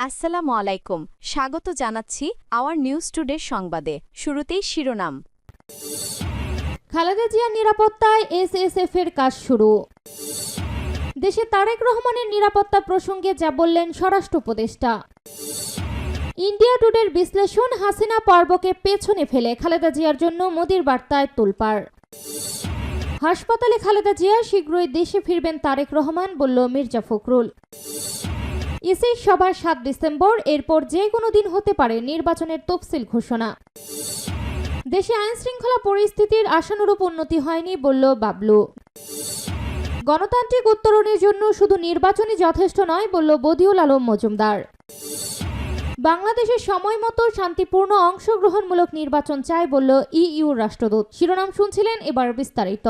আসসালামু আলাইকুম, স্বাগত জানাচ্ছি আওয়ার নিউজ টুডে সংবাদে। শুরুতেই শিরোনাম। খালেদা জিয়ার নিরাপত্তায় এসএসএফ-এর কাজ শুরু। দেশে তারেক রহমানের নিরাপত্তা প্রসঙ্গে যা বললেন স্বরাষ্ট্র উপদেষ্টা। ইন্ডিয়া টুডের বিশ্লেষণ, হাসিনা পর্বকে পেছনে ফেলে খালেদা জিয়ার জন্য মোদির বার্তায় তোলপাড়। হাসপাতালে খালেদা জিয়া, শীঘ্রই দেশে ফিরবেন তারেক রহমান, বলল মির্জা ফখরুল। ইসির সভা ৭ ডিসেম্বর, এরপর যে কোনো দিন হতে পারে নির্বাচনের তফসিল ঘোষণা। দেশে আইনশৃঙ্খলা পরিস্থিতির আশানুরূপ উন্নতি হয়নি, বলল বাবলু। গণতান্ত্রিক উত্তরণের জন্য শুধু নির্বাচনই যথেষ্ট নয়, বলল বদিউল আলম মজুমদার। বাংলাদেশের সময় মতো শান্তিপূর্ণ অংশগ্রহণমূলক নির্বাচন চায়, বলল ইইউর রাষ্ট্রদূত। শিরোনাম শুনছিলেন, এবার বিস্তারিত।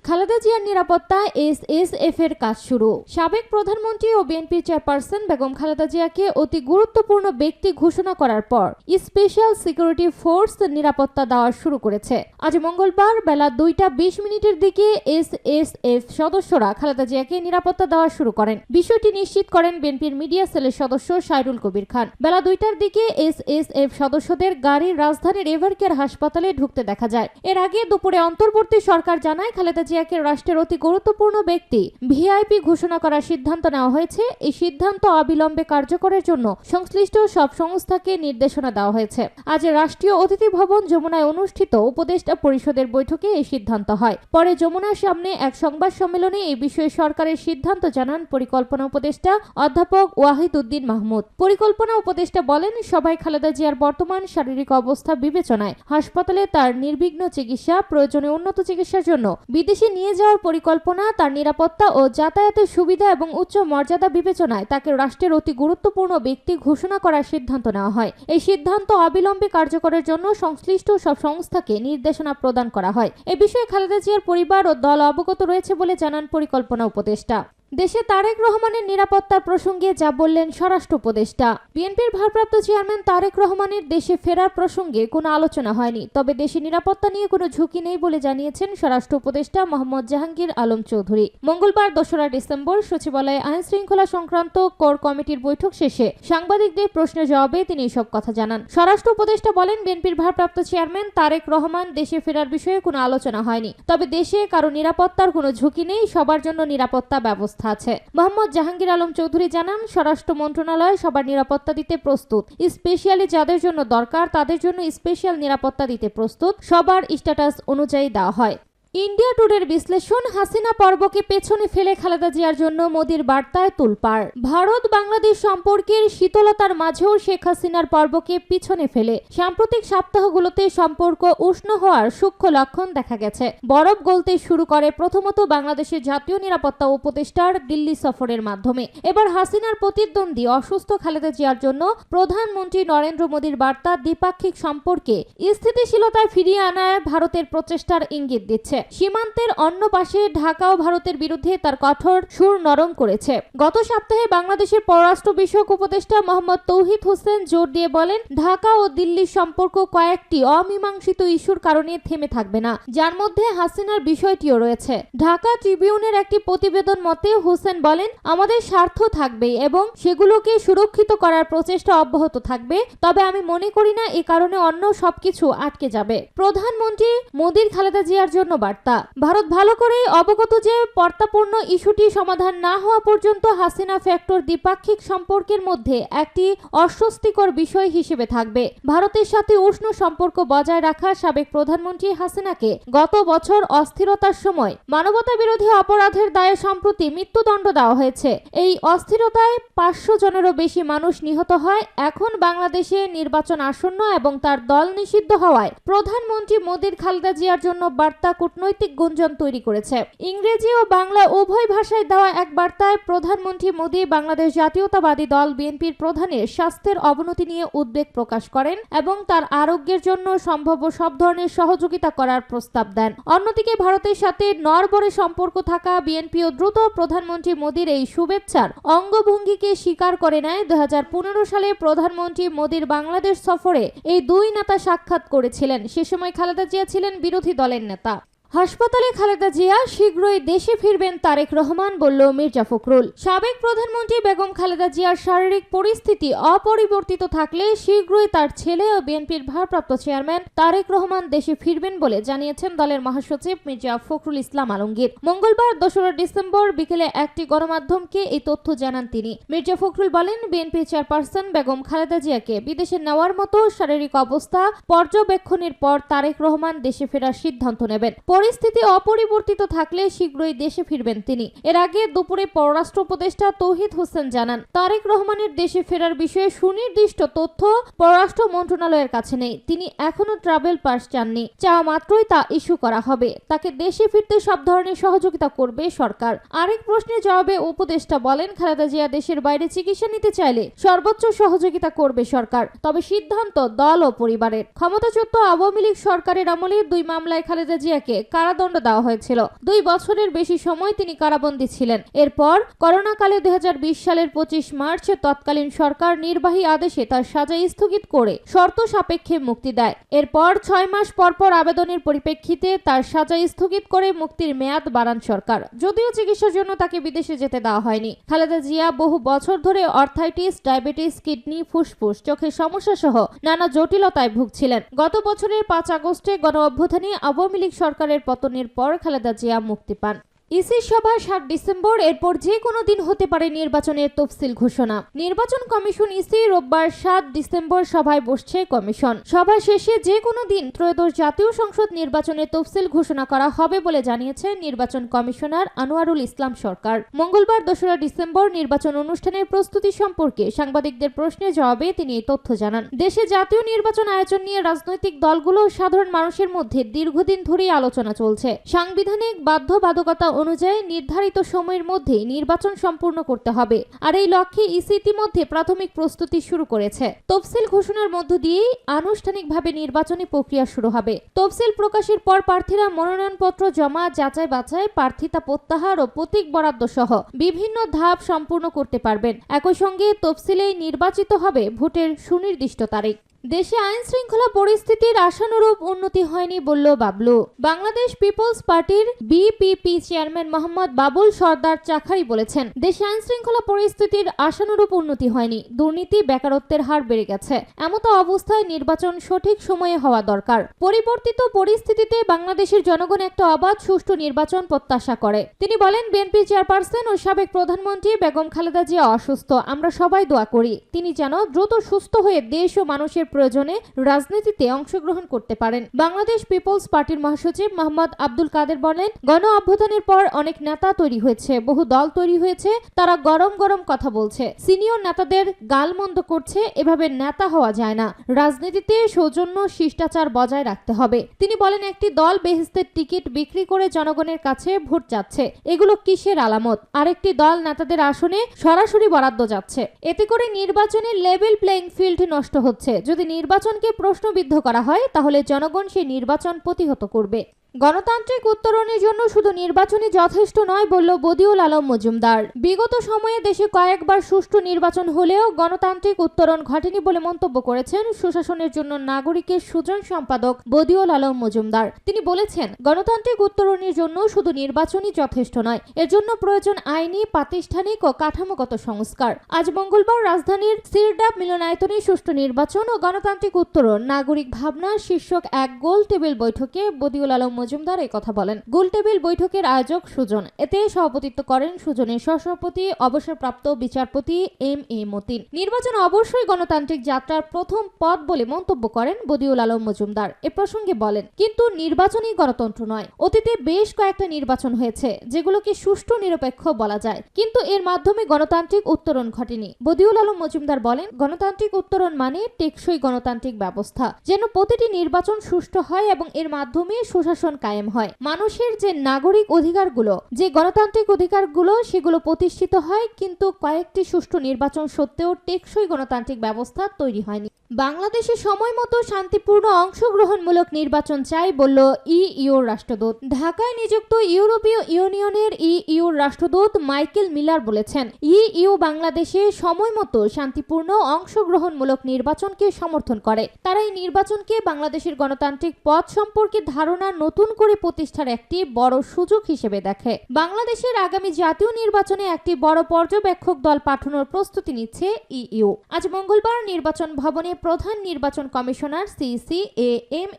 খালেদা জিয়ার নিরাপত্তায় এসএসএফ-এর কাজ শুরু। সাবেক প্রধানমন্ত্রী ও বিএনপির চেয়ারপারসন বেগম খালেদা জিয়াকে অতি গুরুত্বপূর্ণ ব্যক্তি ঘোষণা করার পর স্পেশাল সিকিউরিটি ফোর্স নিরাপত্তা দেওয়া শুরু করেছে। আজ মঙ্গলবার বেলা 2:20 দিকে এসএসএফ সদস্যরা খালেদা জিয়াকে নিরাপত্তা দেওয়া শুরু করেন। বিষয়টি নিশ্চিত করেন বিএনপির মিডিয়া সেলের সদস্য সাইরুল কবির খান। বেলা 2টার দিকে এসএসএফ সদস্যদের গাড়ির রাজধানীর এভারকেয়ার হাসপাতালে ঢুকতে দেখা যায়। এর আগে দুপুরে অন্তর্বর্তী সরকার জানায়, খালেদা জিয়াকে রাষ্ট্রের অতি গুরুত্বপূর্ণ ব্যক্তি ভিআইপি ঘোষণা করার সিদ্ধান্ত নেওয়া হয়েছে। এই সিদ্ধান্ত অবিলম্বে কার্যকরের জন্য সংশ্লিষ্ট সব সংস্থাকে নির্দেশনা দেওয়া হয়েছে। আজ রাষ্ট্রীয় অতিথি ভবন যমুনায় অনুষ্ঠিত উপদেষ্টা পরিষদের বৈঠকে এই সিদ্ধান্ত হয়। পরে যমুনার সামনে এক সংবাদ সম্মেলনে এই বিষয়ে সরকারের সিদ্ধান্ত জানান পরিকল্পনা উপদেষ্টা অধ্যাপক ওয়াহিদ উদ্দিন মাহমুদ। পরিকল্পনা উপদেষ্টা বলেন, সবাই খালেদা জিয়ার বর্তমান শারীরিক অবস্থা বিবেচনায় হাসপাতালে তার নির্বিঘ্ন চিকিৎসা, প্রয়োজনে উন্নত চিকিৎসার জন্য বিদেশে নিয়ে যাওয়ার পরিকল্পনা, তার নিরাপত্তা ও যাতায়াতের সুবিধা এবং উচ্চ মর্যাদা বিবেচনায় তাকে রাষ্ট্রের অতি গুরুত্বপূর্ণ ব্যক্তি ঘোষণা করার সিদ্ধান্ত নেওয়া হয়। এই সিদ্ধান্ত অবিলম্বে কার্যকরের জন্য সংশ্লিষ্ট সব সংস্থাকে নির্দেশনা প্রদান করা হয়। এ বিষয়ে খালেদা জিয়ার পরিবার ও দল অবগত রয়েছে বলে জানান পরিকল্পনা উপদেষ্টা। দেশে তারেক রহমানের নিরাপত্তার প্রসঙ্গে যা বললেন স্বরাষ্ট্র উপদেষ্টা। বিএনপির ভারপ্রাপ্ত চেয়ারম্যান তারেক রহমানের দেশে ফেরার প্রসঙ্গে কোনো আলোচনা হয়নি, তবে দেশে নিরাপত্তা নিয়ে কোনো ঝুঁকি নেই বলে জানিয়েছেন স্বরাষ্ট্র উপদেষ্টা মোহাম্মদ জাহাঙ্গীর আলম চৌধুরী। মঙ্গলবার 2রা ডিসেম্বর সচিবালয়ে আইন শৃঙ্খলা সংক্রান্ত কোর কমিটির বৈঠক শেষে সাংবাদিকদের প্রশ্নের জবাবে তিনি এসব কথা জানান। স্বরাষ্ট্র উপদেষ্টা বলেন, বিএনপির ভারপ্রাপ্ত চেয়ারম্যান তারেক রহমান দেশে ফেরার বিষয়ে কোনো আলোচনা হয়নি, তবে দেশে কারো নিরাপত্তার কোনো ঝুঁকি নেই, সবার জন্য নিরাপত্তা ব্যবস্থা আছে। মোহাম্মদ জাহাঙ্গীর আলম চৌধুরী জানান, স্বরাষ্ট্র মন্ত্রণালয় সবার নিরাপত্তা দিতে প্রস্তুত। স্পেশালি যাদের জন্য দরকার তাদের জন্য স্পেশাল নিরাপত্তা দিতে প্রস্তুত। সবার স্ট্যাটাস অনুযায়ী দেওয়া হয়। ইন্ডিয়া টুডের বিশ্লেষণ, হাসিনা পর্বকে পেছনে ফেলে খালেদা জিয়ার জন্য মোদির বার্তায় তোলপাড়। ভারত বাংলাদেশ সম্পর্কের শীতলতার মাঝেও শেখ হাসিনার পর্বকে পিছনে ফেলে সাম্প্রতিক সপ্তাহগুলোতে সম্পর্ক উষ্ণ হওয়ার সূক্ষ্ম লক্ষণ দেখা গেছে। বরফ গলতে শুরু করে প্রথমত বাংলাদেশের জাতীয় নিরাপত্তা উপদেষ্টার দিল্লি সফরের মাধ্যমে। এবার হাসিনার প্রতিদ্বন্দ্বী অসুস্থ খালেদা জিয়ার জন্য প্রধানমন্ত্রী নরেন্দ্র মোদির বার্তা দ্বিপাক্ষিক সম্পর্কে স্থিতিশীলতায় ফিরিয়ে আনায় ভারতের প্রচেষ্টার ইঙ্গিত দিচ্ছে। সীমান্তের অন্য পাশে ঢাকাও ভারতের বিরুদ্ধে তার কঠোর সুর নরম করেছে। গত সপ্তাহে বাংলাদেশের পররাষ্ট্র বিষয়ক উপদেষ্টা মোহাম্মদ তৌহিদ হোসেন জোর দিয়ে বলেন, ঢাকা ও দিল্লির সম্পর্ক কয়েকটি অমীমাংসিত ইস্যুর কারণে থেমে থাকবে না, যার মধ্যে হাসিনার বিষয়টিও রয়েছে। ঢাকা ট্রিবিউনের একটি প্রতিবেদন মতে হোসেন বলেন, আমাদের স্বার্থ থাকবে এবং সেগুলোকে সুরক্ষিত করার প্রচেষ্টা অব্যাহত থাকবে, তবে আমি মনে করি না এ কারণে অন্য সবকিছু আটকে যাবে। প্রধানমন্ত্রী মোদির খালেদা জিয়ার জন্য বার্তা। ভারত ভালো করেই অবগত যে পর্তাপূর্ণ ইস্যুটি সমাধান না হওয়া পর্যন্ত হাসিনা ফ্যাক্টর দ্বিপাক্ষিক সম্পর্কের মধ্যে একটি অস্বস্তিকর বিষয় হিসেবে থাকবে। ভারতের সাথে উষ্ণ সম্পর্ক বজায় রাখা সাবেক প্রধানমন্ত্রী হাসিনাকে গত বছর অস্থিরতার সময় মানবতা বিরোধী অপরাধের দায়ে সম্প্রতি মৃত্যুদণ্ড দেওয়া হয়েছে। এই অস্থিরতায় 500 জনেরও বেশি মানুষ নিহত হয়। এখন বাংলাদেশে নির্বাচন আসন্ন এবং তার দল নিষিদ্ধ হওয়ায় প্রধানমন্ত্রী মোদির খালেদা জিয়ার জন্য বার্তা কূটনৈতিক গুঞ্জন তৈরি করেছে। ইংরেজি ও বাংলা উভয় ভাষায় দেওয়া এক বার্তায় প্রধানমন্ত্রী মোদি বাংলাদেশ জাতীয়তাবাদী দল বিএনপির প্রধানের স্বাস্থ্যের অবনতি নিয়ে উদ্বেগ প্রকাশ করেন এবং তার আরোগ্যের জন্য সম্ভাব্য সব ধরনের সহযোগিতা করার প্রস্তাব দেন। অন্যদিকে ভারতের সাথে নড়বড়ে সম্পর্ক থাকা বিএনপিও দ্রুত প্রধানমন্ত্রী মোদির এই শুভেচ্ছার অঙ্গভঙ্গিকে স্বীকার করে নেয়। 2015 সালে প্রধানমন্ত্রী মোদির বাংলাদেশ সফরে এই দুই নেতা সাক্ষাৎ করেছিলেন। সে সময় খালেদা জিয়া ছিলেন বিরোধী দলের নেতা। হাসপাতালে খালেদা জিয়া, শীঘ্রই দেশে ফিরবেন তারেক রহমান, বলল মির্জা ফখরুল। সাবেক প্রধানমন্ত্রী বেগম খালেদা জিয়ার শারীরিক পরিস্থিতি অপরিবর্তিত থাকলে শীঘ্রই তার ছেলে ও বিএনপির ভারপ্রাপ্ত চেয়ারম্যান তারেক রহমান দেশে ফিরবেন বলে জানিয়েছেন দলের মহাসচিব মির্জা ফখরুল ইসলাম আলমগীর। মঙ্গলবার ২রা ডিসেম্বর বিকেলে একটি গণমাধ্যমকে এই তথ্য জানান তিনি। মির্জা ফখরুল বলেন, বিএনপি চেয়ারপারসন বেগম খালেদা জিয়াকে বিদেশে নেওয়ার মতো শারীরিক অবস্থা পর্যবেক্ষণের পর তারেক রহমান দেশে ফেরার সিদ্ধান্ত নেবেন। পরিস্থিতি অপরিবর্তিত থাকলে শীঘ্রই দেশে ফিরবেন তিনি। এর আগে দুপুরে পররাষ্ট্র উপদেষ্টা তৌহিদ হোসেন জানান, তারেক রহমানের দেশে ফেরার বিষয়ে সুনির্দিষ্ট তথ্য পররাষ্ট্র মন্ত্রণালয়ের কাছে নেই। তিনি এখনো ট্রাভেল পাস চাননি। চাওয়া মাত্রই তা ইস্যু করা হবে। তাকে দেশে ফিরতে সব ধরনের সহযোগিতা করবে সরকার। আরেক প্রশ্নের জবাবে উপদেষ্টা বলেন, খালেদা জিয়া দেশের বাইরে চিকিৎসা নিতে চাইলে সর্বোচ্চ সহযোগিতা করবে সরকার, তবে সিদ্ধান্ত দল ও পরিবারের। ক্ষমতাচ্যুত আওয়ামী লীগ সরকারের আমলে 2 মামলায় খালেদা জিয়াকে কারাদণ্ড দেওয়া হয়েছিল। 2 বছরের বেশি সময় তিনি কারাবন্দী ছিলেন। এরপর করোনাকালে 2020 সালের 25 মার্চ তৎকালীন সরকার নির্বাহী আদেশে তার সাজা স্থগিত করে শর্ত সাপেক্ষে মুক্তি দেয়। এরপর 6 মাস পর আবেদনের পরিপ্রেক্ষিতে তার সাজা স্থগিত করে মুক্তির মেয়াদ বাড়ান সরকার। যদিও চিকিৎসার জন্য তাকে বিদেশে যেতে দেওয়া হয়নি। খালেদা জিয়া বহু বছর ধরে অর্থাইটিস, ডায়াবেটিস, কিডনি, ফুসফুস, চোখের সমস্যা সহ নানা জটিলতায় ভুগছিলেন। গত বছরের 5 আগস্টে গণঅভ্যুত্থানে আওয়ামী লীগ সরকারের পতনের পর খালেদা জিয়া মুক্তি পান। ইসি সভা 7 ডিসেম্বর, এরপর যে কোনো দিন হতে পারে নির্বাচনের তফসিল ঘোষণা। নির্বাচন কমিশন ইসি রোববার 7 ডিসেম্বর সভায় বসছে কমিশন। সভা শেষে যে কোনো দিন ত্রয়োদশ জাতীয় সংসদ নির্বাচনের তফসিল ঘোষণা করা হবে বলে জানিয়েছে নির্বাচন কমিশনার আনোয়ারুল ইসলাম সরকার। মঙ্গলবার 2রা ডিসেম্বর নির্বাচন অনুষ্ঠানের প্রস্তুতি সম্পর্কে সাংবাদিকদের প্রশ্নের জবাবে তিনি এই তথ্য জানান। দেশে জাতীয় নির্বাচন আয়োজন নিয়ে রাজনৈতিক দলগুলো ও সাধারণ মানুষের মধ্যে দীর্ঘদিন ধরেই আলোচনা চলছে। সাংবিধানিক বাধ্যবাধকতা অনুযায়ী নির্ধারিত সময়ের মধ্যে নির্বাচন সম্পূর্ণ করতে হবে। আর এই লক্ষ্যে ইসি ইতিমধ্যে প্রাথমিক প্রস্তুতি শুরু করেছে। তফসিল ঘোষণার মধ্য দিয়েই আনুষ্ঠানিকভাবে নির্বাচনী প্রক্রিয়া শুরু হবে। তফসিল প্রকাশের পর প্রার্থীরা মনোনয়নপত্র জমা, যাচাই বাছাই, প্রার্থিতা প্রত্যাহার ও প্রতীক বরাদ্দ সহ বিভিন্ন ধাপ সম্পূর্ণ করতে পারবেন। একই সঙ্গে তফসিলেই নির্বাচিত হবে ভোটের সুনির্দিষ্ট তারিখ। দেশে আইন শৃঙ্খলা পরিস্থিতির আশানুরূপ উন্নতি হয়নি বলল বাবলু। বাংলাদেশ পিপলস পার্টির বিপিপি চেয়ারম্যান মোহাম্মদ বাবুল সরদার চাখারি বলেছেন, দেশে আইন শৃঙ্খলা পরিস্থিতির আশানুরূপ উন্নতি হয়নি। দুর্নীতি, বেকারত্বের হার বেড়ে গেছে। এমতো অবস্থায় নির্বাচন সঠিক সময়ে হওয়া দরকার। পরিবর্তিত পরিস্থিতিতে বাংলাদেশের জনগণ একটা অবাধ, সুষ্ঠু নির্বাচন প্রত্যাশা করে। তিনি বলেন, বিএনপি চেয়ারপারসন ও সাবেক প্রধানমন্ত্রী বেগম খালেদা জিয়া অসুস্থ। আমরা সবাই দোয়া করি তিনি যেন দ্রুত সুস্থ হয়ে দেশ ও মানুষের প্রয়োজনে রাজনীতিতে অংশগ্রহণ করতে পারেন। বাংলাদেশ পিপলস পার্টির মহাসচিব মোহাম্মদ আব্দুল কাদের বলেন, গণ অভ্যুত্থানের পর অনেক নেতা তৈরি হয়েছে, বহু দল তৈরি হয়েছে, তারা গরম গরম কথা বলছে, সিনিয়র নেতাদের গালমন্দ করছে। এভাবে নেতা হওয়া যায় না। রাজনীতিতে সৌজন্য, শিষ্টাচার বজায় রাখতে হবে। তিনি বলেন, একটি দল বেহেশতের টিকিট বিক্রি করে জনগণের কাছে ভোট চাচ্ছে, এগুলো কিসের আলামত? আরেকটি দল নেতাদের আসনে সরাসরি বরাদ্দ যাচ্ছে। এতে করে নির্বাচনের লেভেল প্লেইং ফিল্ড নষ্ট হচ্ছে। যদি নির্বাচনকে প্রশ্নবিদ্ধ করা হয় তাহলে জনগণ সেই নির্বাচন প্রতিহত করবে। গণতান্ত্রিক উত্তরণের জন্য শুধু নির্বাচনই যথেষ্ট নয় বলল বদিউল আলম মজুমদার। বিগত সময়ে দেশে কয়েকবার সুষ্ঠু নির্বাচন হলেও গণতান্ত্রিক উত্তরণ ঘটেনি বলে মন্তব্য করেছেন সুশাসনের জন্য নাগরিকের সুজন সম্পাদক বদিউল আলম মজুমদার। তিনি বলেছেন, গণতান্ত্রিক উত্তরণের জন্য শুধু নির্বাচনই যথেষ্ট নয়, এর জন্য প্রয়োজন আইনি, প্রাতিষ্ঠানিক ও কাঠামোগত সংস্কার। আজ মঙ্গলবার রাজধানীর সিরডাপ মিলনায়তনে সুষ্ঠু নির্বাচন ও গণতান্ত্রিক উত্তরণ নাগরিক ভাবনা শীর্ষক এক গোল টেবিল বৈঠকে বদিউল আলম মজুমদার এই কথা বলেন। গোল টেবিল বৈঠকের আয়োজক সুজন। এতে সভাপতিত্ব করেন সুজনের সহসভাপতি অবসরপ্রাপ্ত বিচারপতি এম.এ. মতিন। নির্বাচন অবশ্যই গণতান্ত্রিক যাত্রার প্রথম পথ বলে মন্তব্য করেন বদিউল আলম মজুমদার। এ প্রসঙ্গে বলেন, কিন্তু নির্বাচনই গণতন্ত্র নয়। অতীতে বেশ কয়েকটা নির্বাচন হয়েছে যেগুলোকে সুষ্ঠু নিরপেক্ষ বলা যায়, কিন্তু এর মাধ্যমে গণতান্ত্রিক উত্তরণ ঘটেনি। বদিউল আলম মজুমদার বলেন, গণতান্ত্রিক উত্তরণ মানে টেকসই গণতান্ত্রিক ব্যবস্থা, যেন প্রতিটি নির্বাচন সুষ্ঠু হয় এবং এর মাধ্যমে সুশাসন কায়েম হয়। মানুষের যে নাগরিক অধিকারগুলো, যে গণতান্ত্রিক অধিকারগুলো, সেগুলো প্রতিষ্ঠিত হয়, কিন্তু কয়েকটি সুষ্ঠু নির্বাচন সত্ত্বেও টেকসই গণতান্ত্রিক ব্যবস্থা তৈরি হয়নি। বাংলাদেশে সময় মতো শান্তিপূর্ণ অংশগ্রহণমূলক নির্বাচন চাই বলল ইইউর রাষ্ট্রদূত। ঢাকায় নিযুক্ত ইউরোপীয় ইউনিয়নের ইইউর রাষ্ট্রদূত মাইকেল মিলার বলেছেন, ইইউ বাংলাদেশে সময় মতো শান্তিপূর্ণ অংশগ্রহণমূলক নির্বাচনকে সমর্থন করে। তারা এই নির্বাচনকে বাংলাদেশের গণতান্ত্রিক পথ সম্পর্কে ধারণার নতুন নতুন করে প্রতিষ্ঠার একটি বড় সুযোগ হিসেবে দেখে। বাংলাদেশের আগামী জাতীয় নির্বাচনে একটি বড় পর্যবেক্ষক দল পাঠানোর প্রস্তুতি নিচ্ছে ইইউ। আজ মঙ্গলবার নির্বাচন ভবনে প্রধান নির্বাচন কমিশনার সিইসি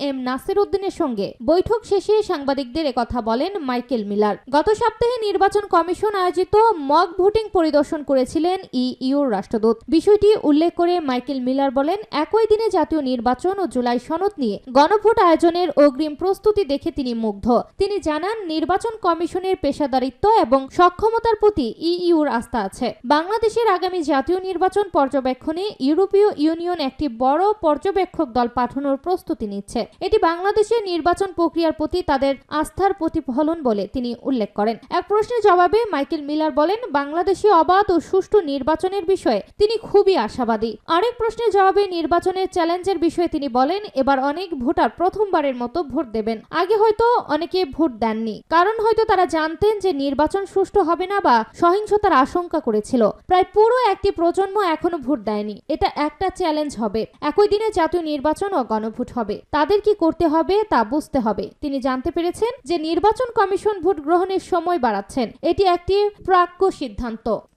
এম নাসির উদ্দিনের সঙ্গে বৈঠক শেষে সাংবাদিকদের একথা বলেন মাইকেল মিলার। গত সপ্তাহে নির্বাচন কমিশন আয়োজিত মক ভোটিং পরিদর্শন করেছিলেন ইইউর রাষ্ট্রদূত। বিষয়টি উল্লেখ করে মাইকেল মিলার বলেন, একই দিনে জাতীয় নির্বাচন ও জুলাই সনদ নিয়ে গণভোট আয়োজনের অগ্রিম প্রস্তুতি দেখে তিনি মুগ্ধ। তিনি জানান, নির্বাচন কমিশনের পেশাদারিত্ব এবং সক্ষমতার প্রতি ইইউর আস্থা আছে। বাংলাদেশের আগামী জাতীয় নির্বাচন পর্যবেক্ষণে ইউরোপীয় ইউনিয়ন একটি বড় পর্যবেক্ষক দল পাঠানোর প্রস্তুতি নিচ্ছে। এটি বাংলাদেশের নির্বাচন প্রক্রিয়ার প্রতি তাদের আস্থার প্রতিফলন বলে তিনি উল্লেখ করেন। এক প্রশ্নের জবাবে মাইকেল মিলার বলেন, বাংলাদেশে অবাধ ও সুষ্ঠু নির্বাচনের বিষয়ে তিনি খুবই আশাবাদী। আরেক প্রশ্নের জবাবে নির্বাচনের চ্যালেঞ্জের বিষয়ে তিনি বলেন, এবার অনেক ভোটার প্রথমবারের মতো ভোট দেবেন। আগে হয়তো অনেকে ভোট দেননি, কারণ হয়তো তারা জানতেন যে নির্বাচন সুষ্ঠু হবে না বা সহিংসতার আশঙ্কা করেছিল। প্রায় পুরো একটি প্রজন্ম এখনো ভোট দেয়নি। এটা একটা চ্যালেঞ্জ হবে। একই দিনে জাতীয় নির্বাচন ও গণভোট হবে। তাদের কি করতে হবে তা বুঝতে হবে। তিনি জানতে পেরেছেন যে নির্বাচন কমিশন ভোট গ্রহণের সময় বাড়াচ্ছেন। এটি একটি প্রাজ্ঞ সিদ্ধান্ত।